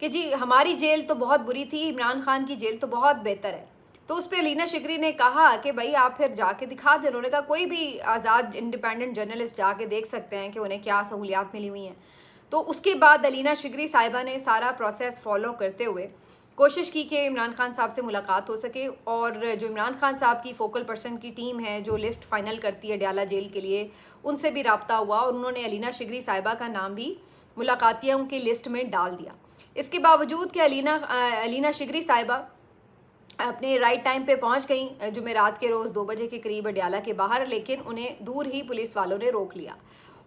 کہ جی ہماری جیل تو بہت بری تھی، عمران خان کی جیل تو بہت بہتر ہے. تو اس پہ علینا شکری نے کہا کہ بھائی آپ پھر جا کے دکھا دیں. انہوں نے کہا کوئی بھی آزاد انڈیپینڈنٹ جرنلسٹ جا کے دیکھ سکتے ہیں کہ انہیں کیا سہولیات ملی ہوئی ہیں. تو اس کے بعد علینا شکری صاحبہ نے سارا پروسیس فالو کرتے ہوئے کوشش کی کہ عمران خان صاحب سے ملاقات ہو سکے، اور جو عمران خان صاحب کی فوکل پرسن کی ٹیم ہے جو لسٹ فائنل کرتی ہے ڈیالہ جیل کے لیے، ان سے بھی رابطہ ہوا اور انہوں نے علینا شکری صاحبہ کا نام بھی ملاقاتیوں کی لسٹ میں ڈال دیا. اس کے باوجود کہ علینا شکری صاحبہ اپنے رائٹ ٹائم پہ پہنچ گئیں جمعرات کے روز 2 بجے کے قریب ڈیالہ کے باہر، لیکن انہیں دور ہی پولیس والوں نے روک لیا.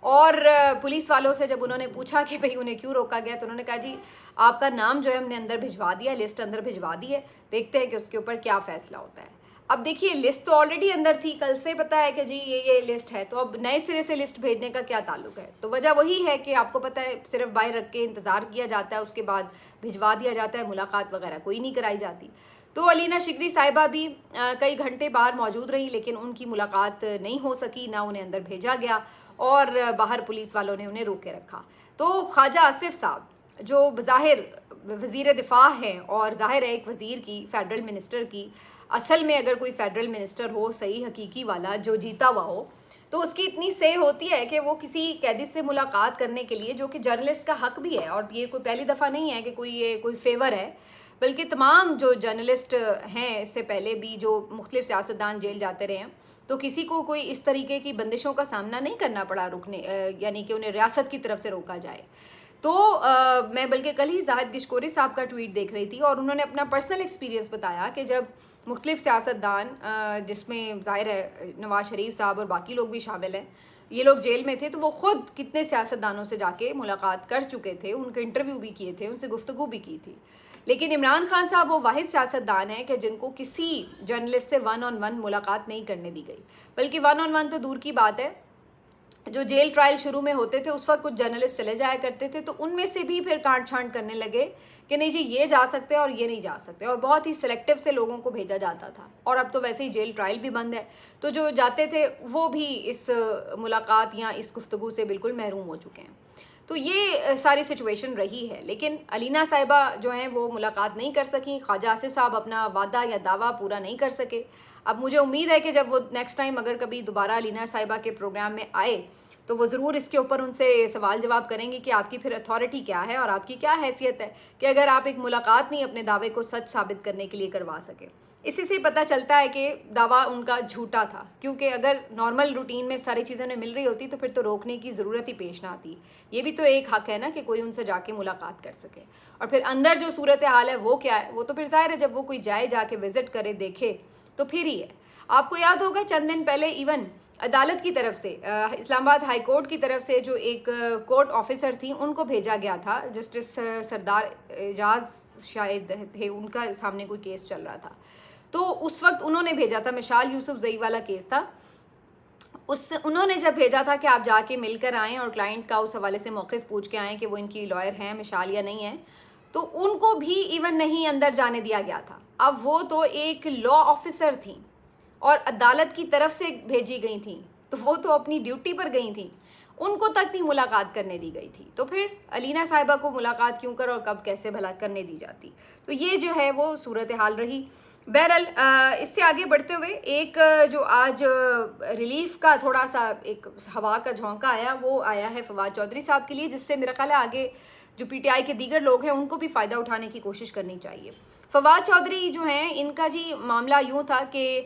اور پولیس والوں سے جب انہوں نے پوچھا کہ بھئی انہیں کیوں روکا گیا، تو انہوں نے کہا جی آپ کا نام جو ہے ہم نے اندر بھجوا دیا، لسٹ اندر بھجوا دی ہے، دیکھتے ہیں کہ اس کے اوپر کیا فیصلہ ہوتا ہے. اب دیکھیے لسٹ تو آلریڈی اندر تھی، کل سے پتہ ہے کہ جی یہ لسٹ ہے، تو اب نئے سرے سے لسٹ بھیجنے کا کیا تعلق ہے؟ تو وجہ وہی ہے کہ آپ کو پتہ ہے صرف باہر رکھ کے انتظار کیا جاتا ہے، اس کے بعد بھجوا دیا جاتا ہے، ملاقات وغیرہ کوئی نہیں کرائی جاتی. تو علینا شکری صاحبہ بھی کئی گھنٹے باہر موجود رہیں، لیکن ان کی ملاقات نہیں ہو سکی، نہ انہیں اندر بھیجا گیا، اور باہر پولیس والوں نے انہیں روکے رکھا. تو خواجہ آصف صاحب جو بظاہر وزیر دفاع ہیں، اور ظاہر ہے ایک وزیر کی، فیڈرل منسٹر کی، اصل میں اگر کوئی فیڈرل منسٹر ہو صحیح حقیقی والا جو جیتا ہوا ہو، تو اس کی اتنی سے ہوتی ہے کہ وہ کسی قیدی سے ملاقات کرنے کے لیے، جو کہ جرنلسٹ کا حق بھی ہے، اور یہ کوئی پہلی دفعہ نہیں ہے کہ کوئی فیور ہے، بلکہ تمام جو جرنلسٹ ہیں اس سے پہلے بھی جو مختلف سیاستدان جیل جاتے رہے ہیں، تو کسی کو کوئی اس طریقے کی بندشوں کا سامنا نہیں کرنا پڑا رکنے، یعنی کہ انہیں ریاست کی طرف سے روکا جائے. تو میں بلکہ کل ہی زاہد گشکوری صاحب کا ٹویٹ دیکھ رہی تھی، اور انہوں نے اپنا پرسنل ایکسپیرینس بتایا کہ جب مختلف سیاستدان، جس میں ظاہر ہے نواز شریف صاحب اور باقی لوگ بھی شامل ہیں، یہ لوگ جیل میں تھے، تو وہ خود کتنے سیاستدانوں سے جا کے ملاقات کر چکے تھے، ان کے انٹرویو بھی کیے تھے، ان سے گفتگو بھی کی تھی. لیکن عمران خان صاحب وہ واحد سیاستدان ہیں کہ جن کو کسی جرنلسٹ سے 1 on 1 ملاقات نہیں کرنے دی گئی، بلکہ 1 on 1 تو دور کی بات ہے، جو جیل ٹرائل شروع میں ہوتے تھے اس وقت کچھ جرنلسٹ چلے جایا کرتے تھے، تو ان میں سے بھی پھر کانٹ چھانٹ کرنے لگے کہ نہیں جی یہ جا سکتے اور یہ نہیں جا سکتے، اور بہت ہی سلیکٹیو سے لوگوں کو بھیجا جاتا تھا. اور اب تو ویسے ہی جیل ٹرائل بھی بند ہے، تو جو جاتے تھے وہ بھی اس ملاقات یا اس گفتگو سے بالکل محروم ہو چکے ہیں. تو یہ ساری سچویشن رہی ہے. لیکن علینا صاحبہ جو ہیں وہ ملاقات نہیں کر سکیں، خواجہ آصف صاحب اپنا وعدہ یا دعویٰ پورا نہیں کر سکے. اب مجھے امید ہے کہ جب وہ نیکسٹ ٹائم اگر کبھی دوبارہ علینا صاحبہ کے پروگرام میں آئے تو وہ ضرور اس کے اوپر ان سے سوال جواب کریں گے کہ آپ کی پھر اتھارٹی کیا ہے اور آپ کی کیا حیثیت ہے کہ اگر آپ ایک ملاقات نہیں اپنے دعوے کو سچ ثابت کرنے کے لیے کروا سکے. اسی سے پتہ چلتا ہے کہ دعویٰ ان کا جھوٹا تھا، کیونکہ اگر نارمل روٹین میں ساری چیزیں انہیں مل رہی ہوتی تو پھر تو روکنے کی ضرورت ہی پیش نہ آتی. یہ بھی تو ایک حق ہے نا کہ کوئی ان سے جا کے ملاقات کر سکے. اور پھر اندر جو صورتحال ہے وہ کیا ہے، وہ تو پھر ظاہر ہے جب وہ کوئی جائے جا کے وزٹ کرے دیکھے تو پھر ہی ہے. آپ کو یاد ہوگا چند دن پہلے ایون عدالت کی طرف سے، اسلام آباد ہائی کورٹ کی طرف سے جو ایک کورٹ آفیسر تھیں ان کو بھیجا گیا تھا، جسٹس سردار اعجاز شاید تھے، ان کا سامنے کوئی کیس چل رہا تھا، تو اس وقت انہوں نے بھیجا تھا، مشال یوسف زئی والا کیس تھا، انہوں نے جب بھیجا تھا کہ آپ جا کے مل کر آئیں اور کلائنٹ کا اس حوالے سے موقف پوچھ کے آئیں کہ وہ ان کی لائر ہیں مشال یا نہیں ہیں، تو ان کو بھی ایون نہیں اندر جانے دیا گیا تھا. اب وہ تو ایک لا آفیسر تھیں اور عدالت کی طرف سے بھیجی گئی تھیں، تو وہ تو اپنی ڈیوٹی پر گئی تھیں، ان کو تک نہیں ملاقات کرنے دی گئی تھی. تو پھر علینا صاحبہ کو ملاقات کیوں کر اور کب کیسے بھلا کرنے دی جاتی؟ تو یہ جو ہے وہ صورتحال رہی. بہرحال اس سے آگے بڑھتے ہوئے ایک جو آج ریلیف کا تھوڑا سا ایک ہوا کا جھونکا آیا، وہ آیا ہے فواد چودھری صاحب کے لیے، جس سے میرا خیال ہے آگے جو پی ٹی آئی کے دیگر لوگ ہیں ان کو بھی فائدہ اٹھانے کی کوشش کرنی چاہیے. فواد چودھری جو ہیں ان کا جی معاملہ یوں تھا کہ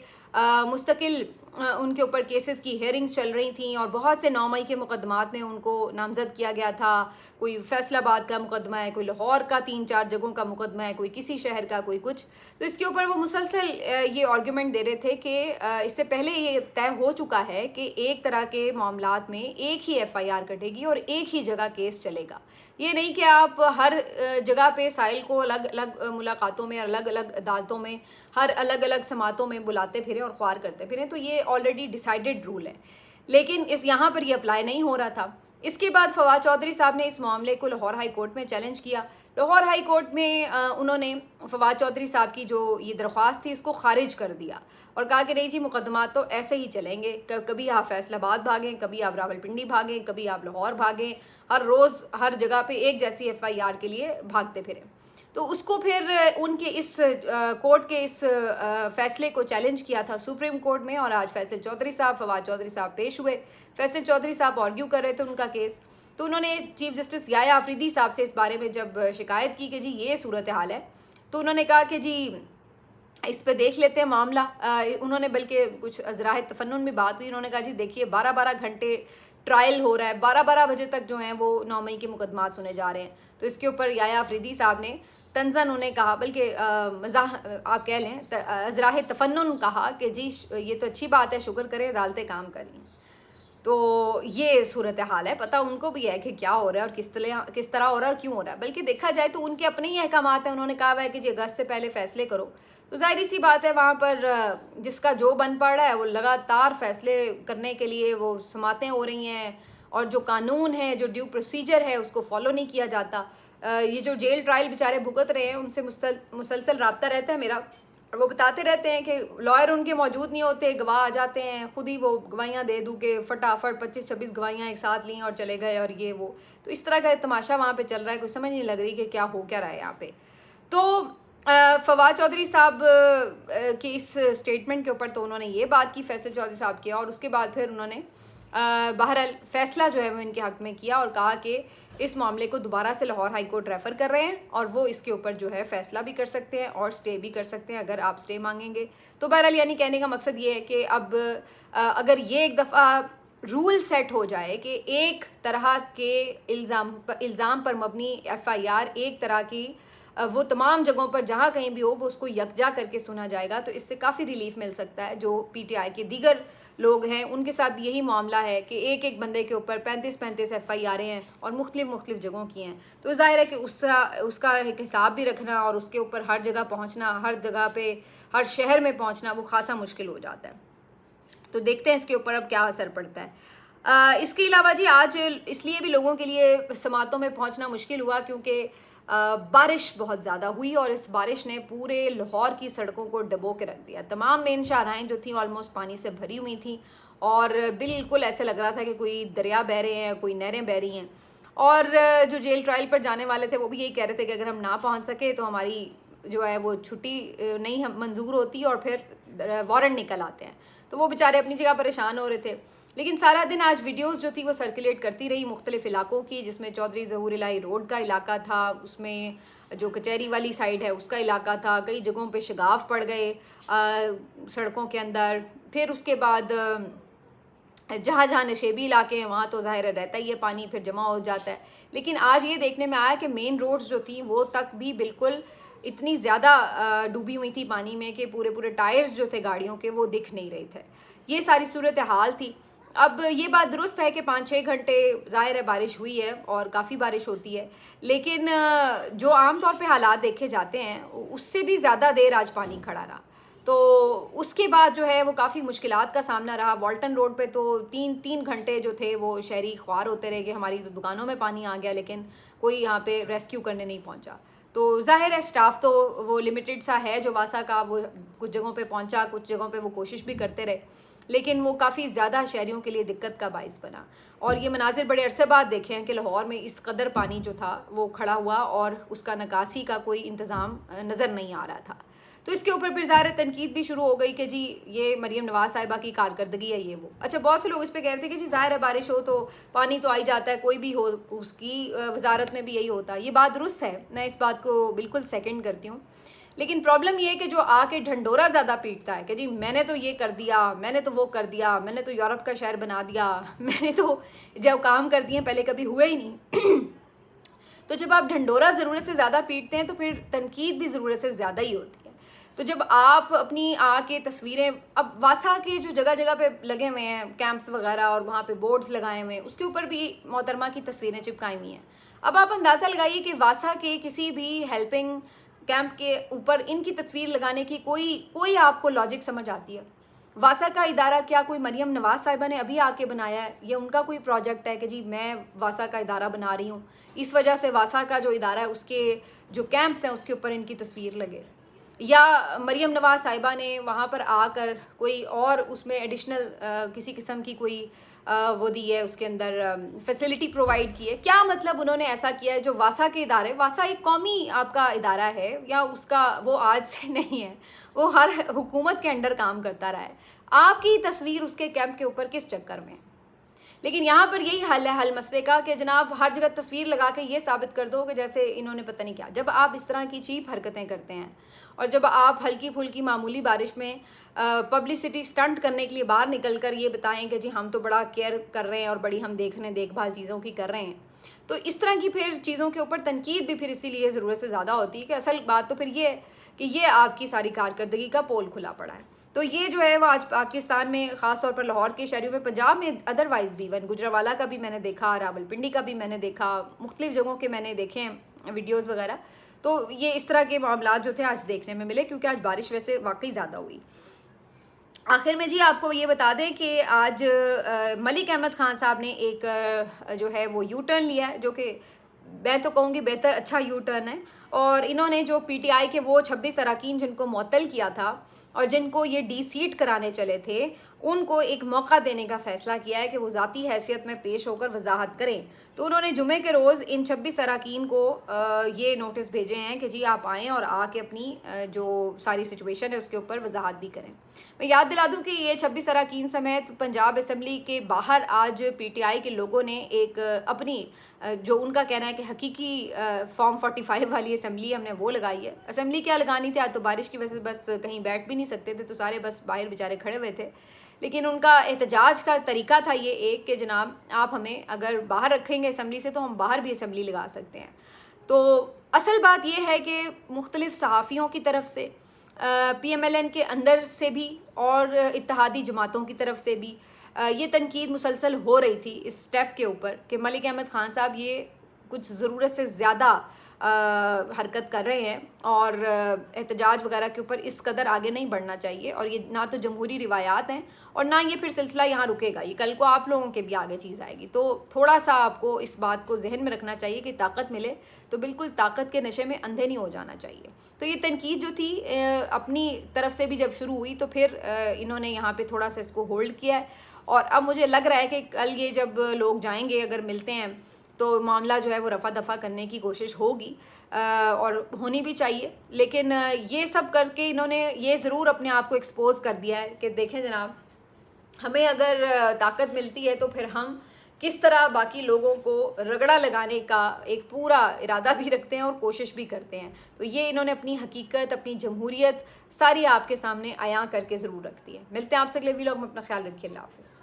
مستقل ان کے اوپر کیسز کی ہیئرنگز چل رہی تھیں، اور بہت سے 9 مئی کے مقدمات میں ان کو نامزد کیا گیا تھا. کوئی فیصل آباد کا مقدمہ ہے، کوئی لاہور کا 3-4 جگہوں کا مقدمہ ہے، کوئی کسی شہر کا، کوئی کچھ. تو اس کے اوپر وہ مسلسل یہ آرگیومنٹ دے رہے تھے کہ اس سے پہلے یہ طے ہو چکا ہے کہ ایک طرح کے معاملات میں ایک ہی ایف آئی آر کٹے گی اور ایک ہی جگہ کیس چلے گا. یہ نہیں کہ آپ ہر جگہ پہ سائل کو الگ الگ ملاقاتوں میں، الگ الگ عدالتوں میں، ہر الگ الگ سماعتوں میں بلاتے پھریں اور خوار کرتے پھریں. تو یہ آلریڈی ڈیسائیڈڈ رول ہے، لیکن یہاں پر یہ اپلائی نہیں ہو رہا تھا. اس کے بعد فواد چودھری صاحب نے اس معاملے کو لاہور ہائی کورٹ میں چیلنج کیا. لاہور ہائی کورٹ میں انہوں نے فواد چودھری صاحب کی جو یہ درخواست تھی اس کو خارج کر دیا اور کہا کہ نہیں جی مقدمات تو ایسے ہی چلیں گے، کبھی آپ فیصل آباد بھاگیں، کبھی آپ راولپنڈی بھاگیں، کبھی آپ لاہور بھاگیں، ہر روز ہر جگہ پہ ایک جیسی FIR کے لیے بھاگتے پھرے. تو اس کو پھر ان کے اس کورٹ کے اس فیصلے کو چیلنج کیا تھا سپریم کورٹ میں, اور آج فیصل چودھری صاحب, فواد چودھری صاحب پیش ہوئے. فیصل چودھری صاحب آرگیو کر رہے تھے ان کا کیس. تو انہوں نے چیف جسٹس یحییٰ آفریدی صاحب سے اس بارے میں جب شکایت کی کہ جی یہ صورتحال ہے, تو انہوں نے کہا کہ جی اس پہ دیکھ لیتے ہیں معاملہ. انہوں نے بلکہ کچھ ازراہ تفنن میں بات ہوئی, انہوں نے کہا جی دیکھیے 12 گھنٹے ٹرائل ہو رہا ہے, 12 بجے تک جو ہیں وہ 9 مئی کے مقدمات سنے جا رہے ہیں. تو اس کے اوپر یحییٰ آفریدی صاحب نے طنزاً انہیں کہا, بلکہ مزاح آپ کہہ لیں, ازراہ تفنن کہا کہ جی یہ تو اچھی بات ہے, شکر کریں عدالتیں کام کر رہی ہیں. تو یہ صورتحال ہے, پتہ ان کو بھی ہے کہ کیا ہو رہا ہے اور کس طرح ہو رہا ہے اور کیوں ہو رہا ہے. بلکہ دیکھا جائے تو ان کے اپنے ہی احکامات ہیں. انہوں نے کہا ہوا ہے کہ جی اگست سے پہلے فیصلے کرو. تو ظاہری سی بات ہے وہاں پر جس کا جو بن پڑ رہا ہے وہ لگاتار فیصلے کرنے کے لیے وہ سماعتیں ہو رہی ہیں, اور جو قانون ہے, جو ڈیو پروسیجر ہے, اس کو فالو نہیں کیا جاتا. یہ جو جیل ٹرائل بیچارے بھگت رہے ہیں ان سے مسلسل رابطہ رہتا ہے میرا, اور وہ بتاتے رہتے ہیں کہ لائر ان کے موجود نہیں ہوتے, گواہ آ جاتے ہیں, خود ہی وہ گواہیاں دے دوں کہ فٹافٹ 25-26 گواہیاں ایک ساتھ لیں اور چلے گئے, اور یہ وہ. تو اس طرح کا تماشا وہاں پہ چل رہا ہے, کوئی سمجھ نہیں لگ رہی کہ کیا ہو کیا رہا ہے یہاں پہ. تو فواد چودھری صاحب کی اس اسٹیٹمنٹ کے اوپر تو انہوں نے یہ بات کی فیصل چودھری صاحب کی, اور اس کے بعد پھر انہوں نے بہرحال فیصلہ جو ہے وہ ان کے حق میں کیا اور کہا کہ اس معاملے کو دوبارہ سے لاہور ہائی کورٹ ریفر کر رہے ہیں, اور وہ اس کے اوپر جو ہے فیصلہ بھی کر سکتے ہیں اور سٹے بھی کر سکتے ہیں اگر آپ سٹے مانگیں گے. تو بہرحال یعنی کہنے کا مقصد یہ ہے کہ اب اگر یہ ایک دفعہ رول سیٹ ہو جائے کہ ایک طرح کے الزام پر مبنی FIR ایک طرح کی وہ تمام جگہوں پر جہاں کہیں بھی ہو وہ اس کو یکجا کر کے سنا جائے گا, تو اس سے کافی ریلیف مل سکتا ہے. جو PTI کے دیگر لوگ ہیں ان کے ساتھ بھی یہی معاملہ ہے کہ ایک بندے کے اوپر 35 FIR ہیں اور مختلف جگہوں کی ہیں. تو ظاہر ہے کہ اس کا ایک حساب بھی رکھنا اور اس کے اوپر ہر جگہ پہنچنا, ہر جگہ پہ ہر شہر میں پہنچنا وہ خاصا مشکل ہو جاتا ہے. تو دیکھتے ہیں اس کے اوپر اب کیا اثر پڑتا ہے. اس کے علاوہ جی آج اس لیے بھی لوگوں کے لیے سماعتوں میں پہنچنا مشکل ہوا کیونکہ بارش بہت زیادہ ہوئی, اور اس بارش نے پورے لاہور کی سڑکوں کو ڈبو کے رکھ دیا. تمام مین شاہراہیں جو تھیں آلموسٹ پانی سے بھری ہوئی تھیں, اور بالکل ایسے لگ رہا تھا کہ کوئی دریا بہہ رہے ہیں, کوئی نہریں بہہ رہی ہیں. اور جو جیل ٹرائل پر جانے والے تھے وہ بھی یہی کہہ رہے تھے کہ اگر ہم نہ پہنچ سکے تو ہماری جو ہے وہ چھٹی نہیں منظور ہوتی اور پھر وارنٹ نکل آتے ہیں. تو وہ بیچارے اپنی جگہ پریشان ہو رہے تھے. لیکن سارا دن آج ویڈیوز جو تھی وہ سرکولیٹ کرتی رہی مختلف علاقوں کی, جس میں چودھری ظہور الہی روڈ کا علاقہ تھا, اس میں جو کچہری والی سائڈ ہے اس کا علاقہ تھا, کئی جگہوں پہ شگاف پڑ گئے سڑکوں کے اندر. پھر اس کے بعد جہاں نشیبی علاقے ہیں وہاں تو ظاہر رہتا ہی ہے پانی پھر جمع ہو جاتا ہے. لیکن آج یہ دیکھنے میں آیا کہ مین روڈز جو تھیں وہ تک بھی بالکل اتنی زیادہ ڈوبی ہوئی تھی پانی میں کہ پورے ٹائرز جو تھے گاڑیوں کے وہ دکھ نہیں رہے تھے. یہ ساری صورتحال تھی. اب یہ بات درست ہے کہ 5-6 گھنٹے ظاہر ہے بارش ہوئی ہے اور کافی بارش ہوتی ہے, لیکن جو عام طور پہ حالات دیکھے جاتے ہیں اس سے بھی زیادہ دیر آج پانی کھڑا رہا. تو اس کے بعد جو ہے وہ کافی مشکلات کا سامنا رہا. والٹن روڈ پہ تو 3 گھنٹے جو تھے وہ شہری خوار ہوتے رہے کہ ہماری تو دکانوں میں پانی آ گیا, لیکن کوئی یہاں پہ ریسکیو کرنے نہیں پہنچا. تو ظاہر ہے سٹاف تو وہ لمیٹڈ سا ہے جو واسا کا, وہ کچھ جگہوں پہ پہنچا, کچھ جگہوں پہ وہ کوشش بھی کرتے رہے, لیکن وہ کافی زیادہ شہریوں کے لیے دقت کا باعث بنا. اور یہ مناظر بڑے عرصے بعد دیکھے ہیں کہ لاہور میں اس قدر پانی جو تھا وہ کھڑا ہوا اور اس کا نکاسی کا کوئی انتظام نظر نہیں آ رہا تھا. تو اس کے اوپر پھر ظاہر تنقید بھی شروع ہو گئی کہ جی یہ مریم نواز صاحبہ کی کارکردگی ہے یہ وہ. اچھا بہت سے لوگ اس پہ کہتے ہیں کہ جی ظاہر ہے بارش ہو تو پانی تو آئی جاتا ہے, کوئی بھی ہو اس کی وزارت میں بھی یہی ہوتا. یہ بات درست ہے, میں اس بات کو بالکل سیکنڈ کرتی ہوں. لیکن پرابلم یہ ہے کہ جو آ کے ڈھنڈورا زیادہ پیٹتا ہے کہ جی میں نے تو یہ کر دیا, میں نے تو وہ کر دیا, میں نے تو یورپ کا شہر بنا دیا, میں نے تو جو کام کر دیے پہلے کبھی ہوئے ہی نہیں. تو جب آپ ڈھنڈورا ضرورت سے زیادہ پیٹتے ہیں تو پھر تنقید بھی ضرورت سے زیادہ ہی ہوتی ہے. تو جب آپ اپنی آ کے تصویریں, اب واسا کے جو جگہ پہ لگے ہوئے ہیں کیمپس وغیرہ اور وہاں پہ بورڈز لگائے ہوئے ہیں اس کے اوپر بھی محترمہ کی تصویریں چپکائی ہوئی ہیں. اب آپ اندازہ لگائیے کہ واسا کے کسی بھی ہیلپنگ کیمپ کے اوپر ان کی تصویر لگانے کی کوئی آپ کو لاجک سمجھ آتی ہے؟ واسا کا ادارہ کیا کوئی مریم نواز صاحبہ نے ابھی آ کے بنایا ہے, یا ان کا کوئی پروجیکٹ ہے کہ جی میں واسا کا ادارہ بنا رہی ہوں اس وجہ سے واسا کا جو ادارہ ہے اس کے جو کیمپس ہیں اس کے اوپر ان کی تصویر لگے؟ یا مریم نواز صاحبہ نے وہاں پر آ کر کوئی اور اس میں ایڈیشنل کسی قسم کی کوئی وہ دی ہے، اس کے اندر فیسلٹی پرووائڈ کی ہے. کیا مطلب انہوں نے ایسا کیا ہے جو واسا کے ادارے، واسا ایک قومی آپ کا ادارہ ہے، یا اس کا وہ آج سے نہیں ہے، وہ ہر حکومت کے انڈر کام کرتا رہا ہے. آپ کی تصویر اس کے کیمپ کے اوپر کس چکر میں ہے؟ لیکن یہاں پر یہی حل ہے حل مسئلے کا کہ جناب ہر جگہ تصویر لگا کے یہ ثابت کر دو کہ جیسے انہوں نے پتہ نہیں کیا. جب آپ اس طرح کی چیپ حرکتیں کرتے ہیں اور جب آپ ہلکی پھلکی معمولی بارش میں پبلسٹی سٹنٹ کرنے کے لیے باہر نکل کر یہ بتائیں کہ جی ہم تو بڑا کیئر کر رہے ہیں اور بڑی ہم دیکھ بھال چیزوں کی کر رہے ہیں، تو اس طرح کی پھر چیزوں کے اوپر تنقید بھی پھر اسی لیے ضرورت سے زیادہ ہوتی ہے کہ اصل بات تو پھر یہ ہے کہ یہ آپ کی ساری کارکردگی کا پول کھلا پڑا ہے. تو یہ جو ہے وہ آج پاکستان میں خاص طور پر لاہور کے شہریوں میں، پنجاب میں ادروائز بھی، گجرانوالہ کا بھی میں نے دیکھا، راولپنڈی کا بھی میں نے دیکھا، مختلف جگہوں کے میں نے دیکھے ہیں ویڈیوز وغیرہ. تو یہ اس طرح کے معاملات جو تھے آج دیکھنے میں ملے، کیونکہ آج بارش ویسے واقعی زیادہ ہوئی. آخر میں جی آپ کو یہ بتا دیں کہ آج ملک احمد خان صاحب نے ایک جو ہے وہ یو ٹرن لیا ہے، جو کہ میں تو کہوں گی بہتر اچھا یو ٹرن ہے. اور انہوں نے جو پی ٹی آئی کے وہ 26 اراکین جن کو معطل کیا تھا اور جن کو یہ ڈی سیٹ کرانے چلے تھے، ان کو ایک موقع دینے کا فیصلہ کیا ہے کہ وہ ذاتی حیثیت میں پیش ہو کر وضاحت کریں. تو انہوں نے جمعے کے روز ان 26 اراکین کو یہ نوٹس بھیجے ہیں کہ جی آپ آئیں اور آ کے اپنی جو ساری سچویشن ہے اس کے اوپر وضاحت بھی کریں. میں یاد دلا دوں کہ یہ 26 اراکین سمیت پنجاب اسمبلی کے باہر آج پی ٹی آئی کے لوگوں نے ایک اپنی جو ان کا کہنا ہے کہ حقیقی فارم 45 والی اسمبلی ہم نے وہ لگائی ہے. اسمبلی کیا لگانی تھی، آج تو بارش کی وجہ سے بس کہیں بیٹھ بھی نہیں سکتے تھے، تو سارے بس باہر بیچارے کھڑے ہوئے تھے. لیکن ان کا احتجاج کا طریقہ تھا یہ ایک کہ جناب آپ ہمیں اگر باہر رکھیں گے اسمبلی سے تو ہم باہر بھی اسمبلی لگا سکتے ہیں. تو اصل بات یہ ہے کہ مختلف صحافیوں کی طرف سے، پی ایم ایل این کے اندر سے بھی اور اتحادی جماعتوں کی طرف سے بھی یہ تنقید مسلسل ہو رہی تھی اس سٹیپ کے اوپر کہ ملک احمد خان صاحب یہ کچھ ضرورت سے زیادہ حرکت کر رہے ہیں اور احتجاج وغیرہ کے اوپر اس قدر آگے نہیں بڑھنا چاہیے. اور یہ نہ تو جمہوری روایات ہیں اور نہ یہ پھر سلسلہ یہاں رکے گا، یہ کل کو آپ لوگوں کے بھی آگے چیز آئے گی. تو تھوڑا سا آپ کو اس بات کو ذہن میں رکھنا چاہیے کہ طاقت ملے تو بالکل طاقت کے نشے میں اندھے نہیں ہو جانا چاہیے. تو یہ تنقید جو تھی اپنی طرف سے بھی جب شروع ہوئی تو پھر انہوں نے یہاں پہ تھوڑا سا اس کو ہولڈ کیا ہے. اور اب مجھے لگ رہا ہے کہ کل یہ جب لوگ جائیں گے اگر ملتے ہیں تو معاملہ جو ہے وہ رفع دفع کرنے کی کوشش ہوگی اور ہونی بھی چاہیے. لیکن یہ سب کر کے انہوں نے یہ ضرور اپنے آپ کو ایکسپوز کر دیا ہے کہ دیکھیں جناب ہمیں اگر طاقت ملتی ہے تو پھر ہم کس طرح باقی لوگوں کو رگڑا لگانے کا ایک پورا ارادہ بھی رکھتے ہیں اور کوشش بھی کرتے ہیں. تو یہ انہوں نے اپنی حقیقت، اپنی جمہوریت ساری آپ کے سامنے عیاں کر کے ضرور رکھ دی ہے. ملتے ہیں آپ سے اگلے ویلاگ میں، اپنا خیال رکھیے. اللہ حافظ.